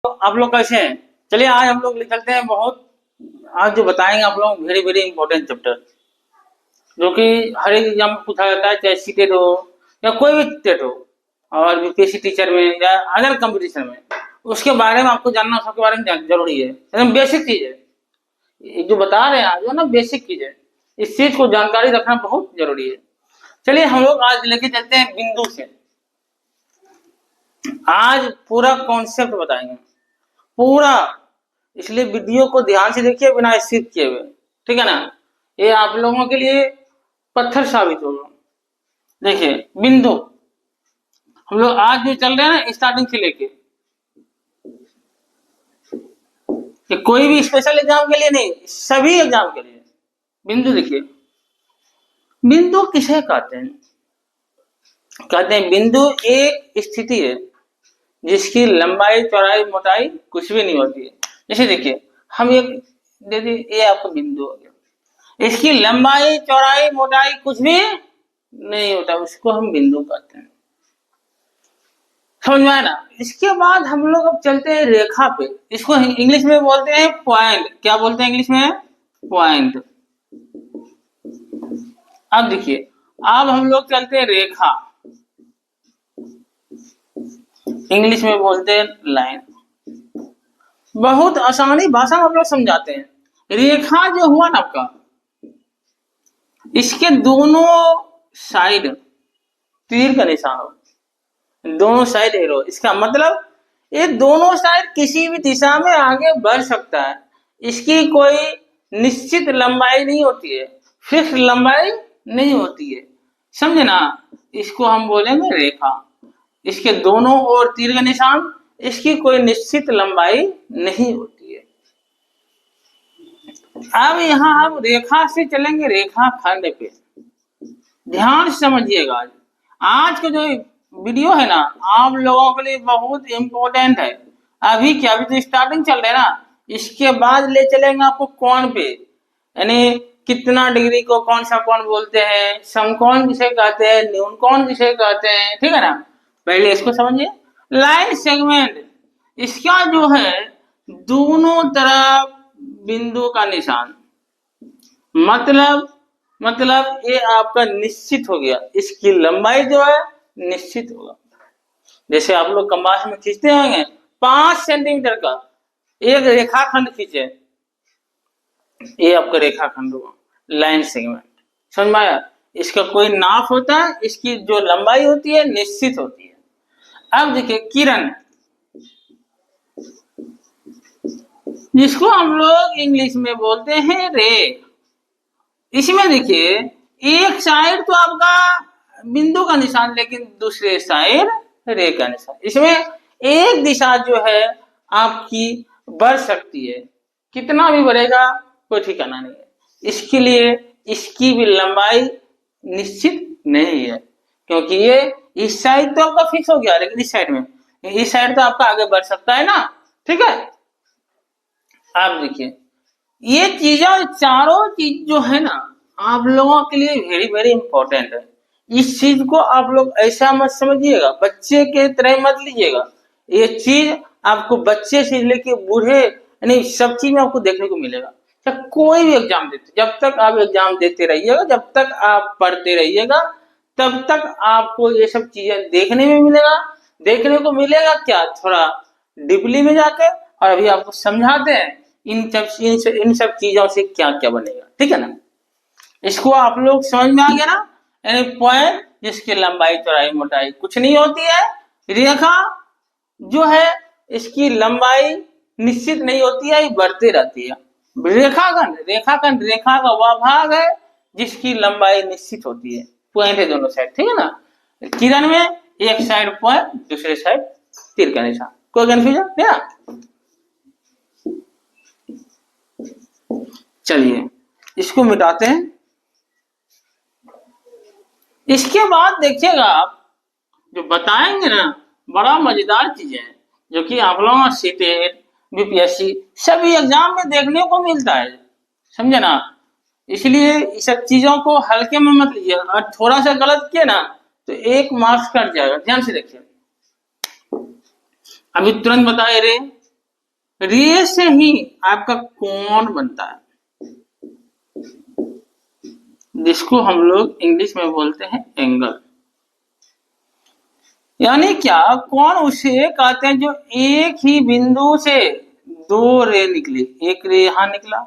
तो आप लोग कैसे हैं? चलिए आज हम लोग निकलते हैं बहुत। आज जो बताएंगे आप लोग वेरी वेरी इंपॉर्टेंट चैप्टर, जो कि हर एक एग्जाम में पूछा जाता है, चाहे सीटेट हो या कोई भी टेट हो, और बीपीएससी टीचर में या अदर कंपटीशन में, उसके बारे में आपको जानना सबके बारे में जरूरी है। एकदम बेसिक चीज है ये जो बता रहे हैं आज, जो ना बेसिक चीज है, इस चीज को जानकारी रखना बहुत जरूरी है। चलिए हम लोग आज लेके चलते हैं बिंदु से। आज पूरा कॉन्सेप्ट बताएंगे पूरा, इसलिए वीडियो को ध्यान से देखिए बिना स्किप किए हुए, ठीक है ना। ये आप लोगों के लिए पत्थर साबित होगा। देखिए बिंदु, हम लोग आज जो चल रहे हैं ना स्टार्टिंग से लेके, कि कोई भी स्पेशल एग्जाम के लिए नहीं, सभी एग्जाम के लिए बिंदु। देखिए बिंदु किसे कहते हैं? कहते हैं बिंदु एक स्थिति है जिसकी लंबाई चौड़ाई मोटाई कुछ भी नहीं होती है। जैसे देखिए हम एक दे दी, ये आपका बिंदु हो गया, इसकी लंबाई चौड़ाई मोटाई कुछ भी नहीं होता, उसको हम बिंदु कहते हैं। समझ में आया ना। इसके बाद हम लोग अब चलते हैं रेखा पे। इसको इंग्लिश में बोलते हैं पॉइंट। क्या बोलते हैं इंग्लिश में? पॉइंट। अब देखिए अब हम लोग चलते हैं रेखा, इंग्लिश में बोलते हैं लाइन। बहुत आसानी भाषा में हम लोग समझाते हैं। रेखा जो हुआ ना आपका, इसके दोनों साइड तीर का निशान हो, दोनों साइड एरो। इसका मतलब ये दोनों साइड किसी भी दिशा में आगे बढ़ सकता है। इसकी कोई निश्चित लंबाई नहीं होती है, फिक्स लंबाई नहीं होती है, समझे ना। इसको हम बोलेंगे रेखा। इसके दोनों ओर तीर का निशान, इसकी कोई निश्चित लंबाई नहीं होती है। अब यहाँ हम रेखा से चलेंगे रेखा खंड पे। ध्यान से समझिएगा, आज का जो वीडियो है ना आप लोगों के लिए बहुत इंपॉर्टेंट है। अभी क्या, अभी तो स्टार्टिंग चल रहा है ना, इसके बाद ले चलेंगे आपको कोण पे, यानी कितना डिग्री को कौन सा कोण बोलते हैं, समकोण किसे कहते हैं, न्यून कोण किसे कहते हैं, ठीक है ना। पहले इसको समझिए। लाइन सेगमेंट, इसका जो है दोनों तरफ बिंदु का निशान, मतलब ये आपका निश्चित हो गया। इसकी लंबाई जो है निश्चित होगा। जैसे आप लोग कंपास में खींचते होंगे 5 सेंटीमीटर का एक रेखाखंड खींचे, ये आपका रेखाखंड होगा, लाइन सेगमेंट। समझ में आया? इसका कोई नाप होता है, इसकी जो लंबाई होती है निश्चित होती है। अब देखिए किरण, जिसको हम लोग इंग्लिश में बोलते हैं रे। इसमें देखिए एक साइड तो आपका बिंदु का निशान, लेकिन दूसरे साइड रे का निशान। इसमें एक दिशा जो है आपकी बढ़ सकती है, कितना भी बढ़ेगा कोई ठिकाना नहीं है। इसके लिए इसकी भी लंबाई निश्चित नहीं है, क्योंकि ये इस साइड तो आपका फिक्स हो गया, लेकिन इस साइड तो आपका आगे बढ़ सकता है ना, ठीक है। आप देखिए ये चीजें, चारों चीज जो है ना आप लोगों के लिए वेरी वेरी इंपॉर्टेंट है। इस चीज को आप लोग ऐसा मत समझिएगा, बच्चे के तरह मत लीजिएगा। ये चीज आपको बच्चे से लेके बूढ़े, यानी सब चीज में आपको देखने को मिलेगा। कोई भी एग्जाम देते, जब तक आप एग्जाम देते रहिएगा, जब तक आप पढ़ते रहिएगा, तब तक आपको ये सब चीजें देखने में मिलेगा। देखने को मिलेगा क्या, थोड़ा डीपली में जाके, और अभी आपको समझाते हैं इन सब चीजों से क्या क्या बनेगा, ठीक है ना। इसको आप लोग समझ में आ गया ना। यानी पॉइंट जिसकी लंबाई चौड़ाई मोटाई कुछ नहीं होती है, रेखा जो है इसकी लंबाई निश्चित नहीं होती है, बढ़ती रहती है। रेखाखंड रेखा का वह भाग है जिसकी लंबाई निश्चित होती है, पॉइंट है दोनों साइड, ठीक है ना। किरण में एक साइड पॉइंट, दूसरे साइड तीर का निशान। कोई कंफ्यूजन है ना? चलिए इसको मिटाते हैं। इसके बाद देखिएगा आप जो बताएंगे ना, बड़ा मजेदार चीजें हैं, जो कि आप लोगों सीटेट बीपीएससी सभी एग्जाम में देखने को मिलता है, समझे ना। इसलिए इस सब चीजों को हल्के में मत लीजिए, और थोड़ा सा गलत किया ना तो 1 मार्क्स कट जाएगा। ध्यान से देखिए, अभी तुरंत बताए रे, रे से ही आपका कोण बनता है, जिसको हम लोग इंग्लिश में बोलते हैं एंगल। यानी क्या, कोण उसे कहते हैं जो एक ही बिंदु से दो रे निकली, एक रे यहां निकला,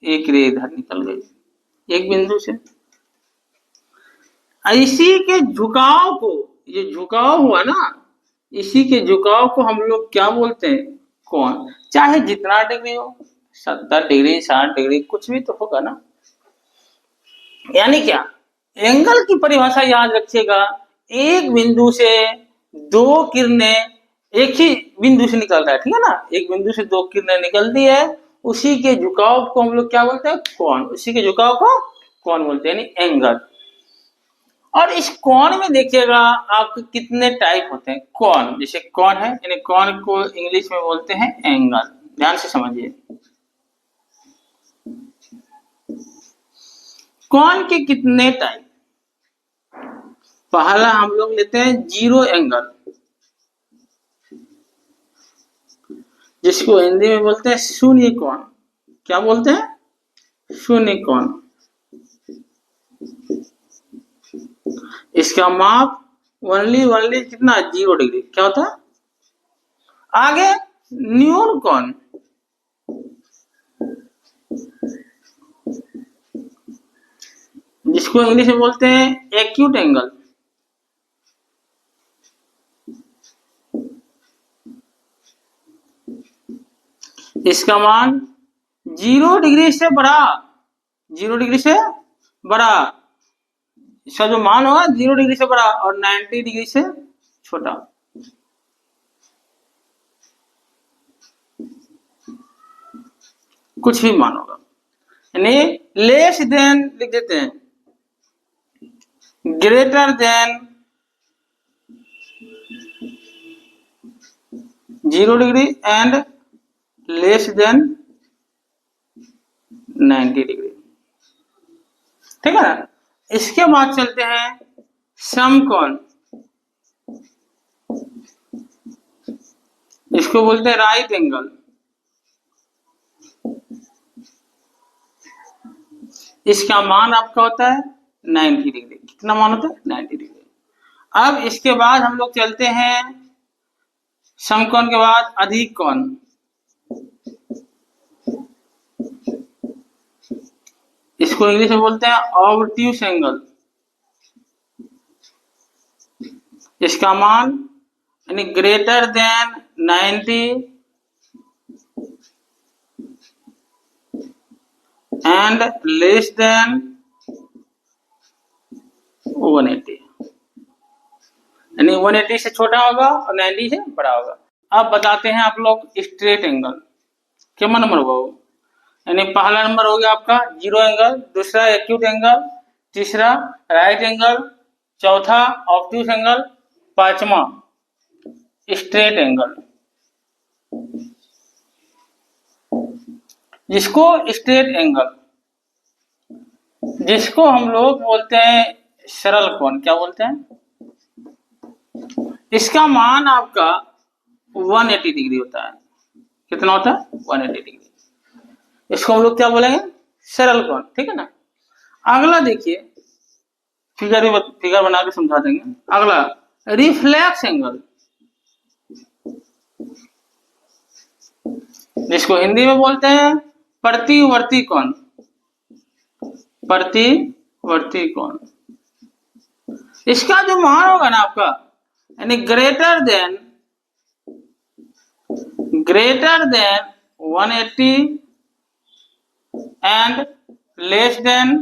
एक रे इधर निकल गई, एक बिंदु से। इसी के झुकाव को, ये झुकाव हुआ ना, इसी के झुकाव को हम लोग क्या बोलते हैं, कोण। चाहे जितना डिग्री हो, 70 डिग्री, 60 डिग्री, कुछ भी तो होगा ना। यानी क्या, एंगल की परिभाषा याद रखिएगा, एक बिंदु से दो किरणें एक ही बिंदु से निकल रहा है, ठीक है ना, एक बिंदु से दो किरणें निकलती है, उसी के झुकाव को हम लोग क्या बोलते हैं, कोण। उसी के झुकाव को कोण बोलते हैं, यानी एंगल। और इस कोण में देखिएगा आपके कितने टाइप होते हैं कोण। जैसे कोण है, यानी कोण को इंग्लिश में बोलते हैं एंगल। ध्यान से समझिए, कोण के कितने टाइप। पहला हम लोग लेते हैं जीरो एंगल, जिसको हिंदी में बोलते हैं शून्य कोण। क्या बोलते हैं, शून्य कोण। इसका माप ओनली कितना, 0 डिग्री। क्या होता है, आगे न्यून कोण, जिसको इंग्लिश में बोलते हैं एक्यूट एंगल। इसका मान 0 डिग्री से बड़ा, 0 डिग्री से बड़ा, इसका जो मान होगा 0 डिग्री से बड़ा, और 90 डिग्री से छोटा। कुछ भी मान होगा, यानी लेस देन लिख देते हैं, greater than 0 degree and less than 90 degree, ठीक है ना। इसके बाद चलते हैं समकोण, इसको बोलते हैं राइट एंगल। इसका मान आपका होता है 90 डिग्री। कितना मान होता है, 90 डिग्री। अब इसके बाद हम लोग चलते हैं समकोण के बाद अधिक कोण। इसको इंग्लिश में बोलते हैं ऑब्ट्यूस एंगल। इसका मान यानी greater than 90 and less than 180, यानी 180 से छोटा होगा और 90 से बड़ा होगा। अब बताते हैं आप लोग स्ट्रेट एंगल। क्या नंबर होगा वो, यानी पहला नंबर हो गया आपका जीरो एंगल, दूसरा एक्यूट एंगल, तीसरा राइट एंगल, चौथा ऑब्ट्यूस एंगल, पांचवा स्ट्रेट एंगल। जिसको स्ट्रेट एंगल, जिसको हम लोग बोलते हैं सरल कोण। क्या बोलते हैं, इसका मान आपका 180 डिग्री होता है। कितना होता है, 180 डिग्री। इसको हम लोग क्या बोलेंगे, सरल कोण, ठीक है ना। अगला देखिए, फिगर बना के समझा देंगे। अगला रिफ्लेक्स एंगल, जिसको हिंदी में बोलते हैं प्रतिवर्ती कोण। प्रतिवर्ती कोण, इसका जो मान होगा ना आपका, यानी greater than 180 and less than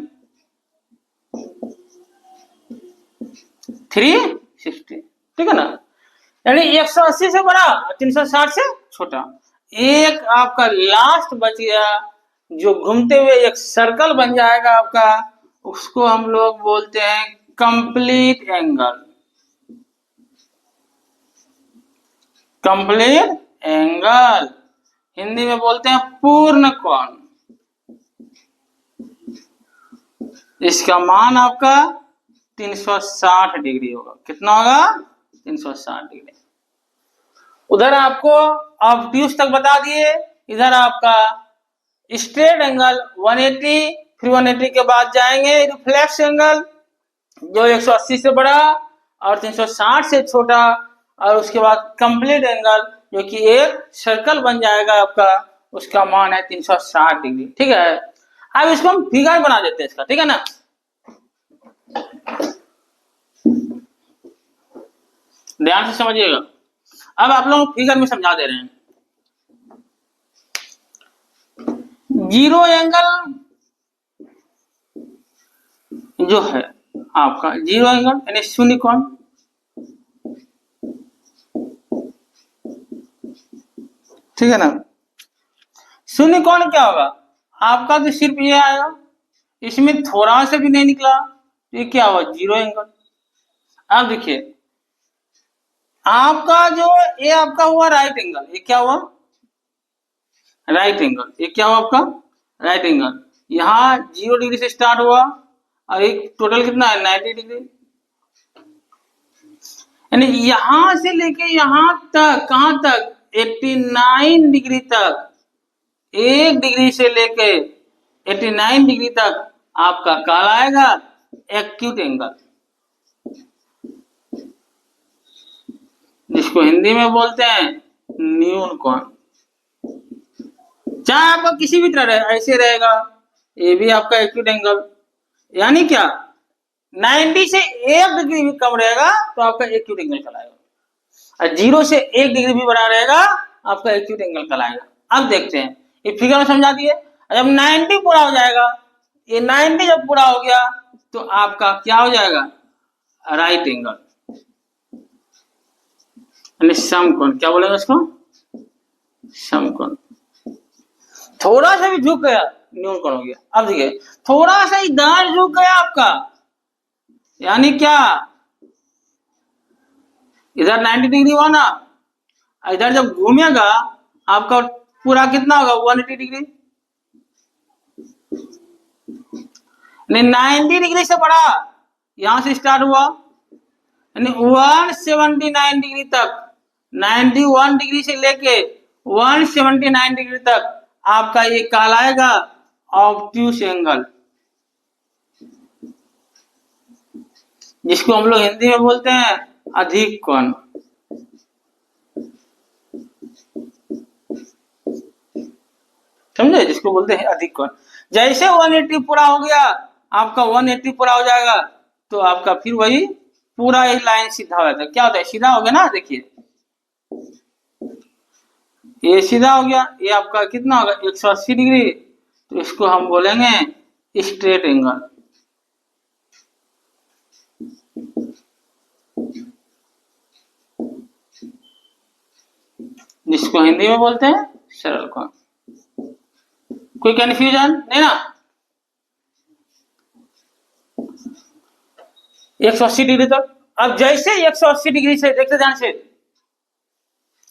360, ठीक है ना। यानी 180 से बड़ा, 360 से छोटा। एक आपका लास्ट बच गया, जो घूमते हुए एक सर्कल बन जाएगा आपका, उसको हम लोग बोलते हैं complete angle. Complete angle, Hindi में बोलते हैं पूर्ण कोण। इसका मान आपका 360 डिग्री होगा। कितना होगा, 360 डिग्री। उधर आपको ऑब्ट्यूज तक बता दिए। इधर आपका स्ट्रेट एंगल 180, फिर 180 के बाद जाएंगे रिफ्लेक्स एंगल जो 180 से बड़ा और 360 से छोटा, और उसके बाद कंप्लीट एंगल जो कि एक सर्कल बन जाएगा आपका, उसका मान है 360 डिग्री। ठीक है, अब इसको हम फिगर बना देते हैं इसका, ठीक है ना। ध्यान से समझिएगा, अब आप लोग फिगर में समझा दे रहे हैं। जीरो एंगल जो है आपका, जीरो एंगल यानी शून्य कोण, ठीक है ना। शून्य कोण क्या होगा आपका, तो सिर्फ ये आएगा, इसमें थोड़ा सा भी नहीं निकला, ये क्या हुआ, जीरो एंगल। अब देखिए आपका जो ये आपका हुआ राइट एंगल, ये क्या हुआ, राइट एंगल, ये क्या हुआ आपका राइट एंगल। यहाँ 0 डिग्री से स्टार्ट हुआ और एक टोटल कितना है 90 डिग्री, यानी यहां से लेके यहां तक, कहां तक, 89 डिग्री तक, 1 डिग्री से लेके 89 डिग्री तक आपका कहलाएगा एक्यूट एंगल, जिसको हिंदी में बोलते हैं न्यून कोण। चाहे आपका किसी भी तरह ऐसे रहेगा, ये भी आपका एक्यूट एंगल, यानी क्या 90 से 1 डिग्री भी कम रहेगा तो आपका एक्यूट एंगल कहलाएगा, और 0 से 1 डिग्री भी बड़ा रहेगा आपका एक्यूट एंगल कहलाएगा। अब देखते हैं, ये फिगर में समझा दिए। जब 90 पूरा हो जाएगा, ये 90 जब पूरा हो गया तो आपका क्या हो जाएगा, राइट एंगल यानी समकोण। क्या बोलेंगे उसको, समकोण। थोड़ा सा भी झुक गया न्यून कोण हो गया। अब देखिए थोड़ा सा इधर झुक गया आपका, यानी क्या, इधर 90 डिग्री हुआ ना, इधर जब घूमेगा आपका पूरा कितना होगा 180 डिग्री, 90 डिग्री से बड़ा यहां से स्टार्ट हुआ, यानी 179 डिग्री तक, 91 डिग्री से लेके 179 डिग्री तक आपका ये कहलाएगा ऑब्ट्यूस एंगल, जिसको हम लोग हिंदी में बोलते हैं अधिक कोण। समझे, जिसको बोलते हैं अधिक कोण। जैसे 180 पूरा हो गया आपका, 180 पूरा हो जाएगा तो आपका फिर वही पूरा एक लाइन सीधा हो जाता है। क्या होता है, सीधा हो गया ना, देखिए ये सीधा हो गया, ये आपका कितना होगा 180 डिग्री, तो इसको हम बोलेंगे स्ट्रेट एंगल। जिसको हिंदी में बोलते हैं सरल कोण। कोई कंफ्यूजन नहीं ना। 180 डिग्री तक, अब जैसे 180 डिग्री से देखते ध्यान से,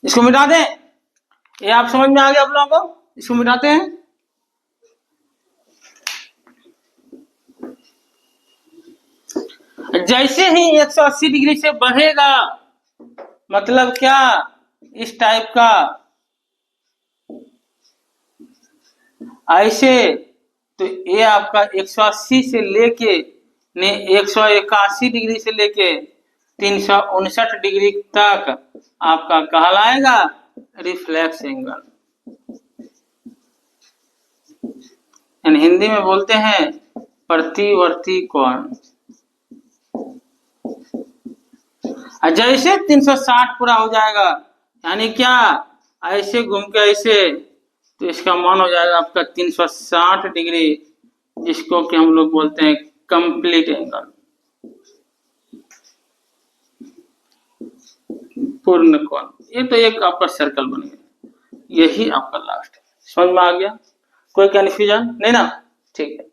इसको मिटा दें, ये आप समझ में आ गया आप लोगों को, इसको मिटाते हैं। जैसे ही 180 डिग्री से बढ़ेगा, मतलब क्या, इस टाइप का ऐसे, तो ये आपका 180 से लेके ने 181 डिग्री से लेके 359 डिग्री तक आपका कहलाएगा रिफ्लेक्स एंगल, यानी हिंदी में बोलते हैं प्रतिवर्ती कोण। जैसे 360 पूरा हो जाएगा, यानी क्या, ऐसे घूम के ऐसे, तो इसका मान हो जाएगा आपका 360 डिग्री, जिसको कि हम लोग बोलते हैं कंप्लीट एंगल, पूर्ण कोण। ये तो एक आपका सर्कल बन गया, यही आपका लास्ट है। समझ में आ गया, कोई कंफ्यूजन नहीं ना, ठीक है।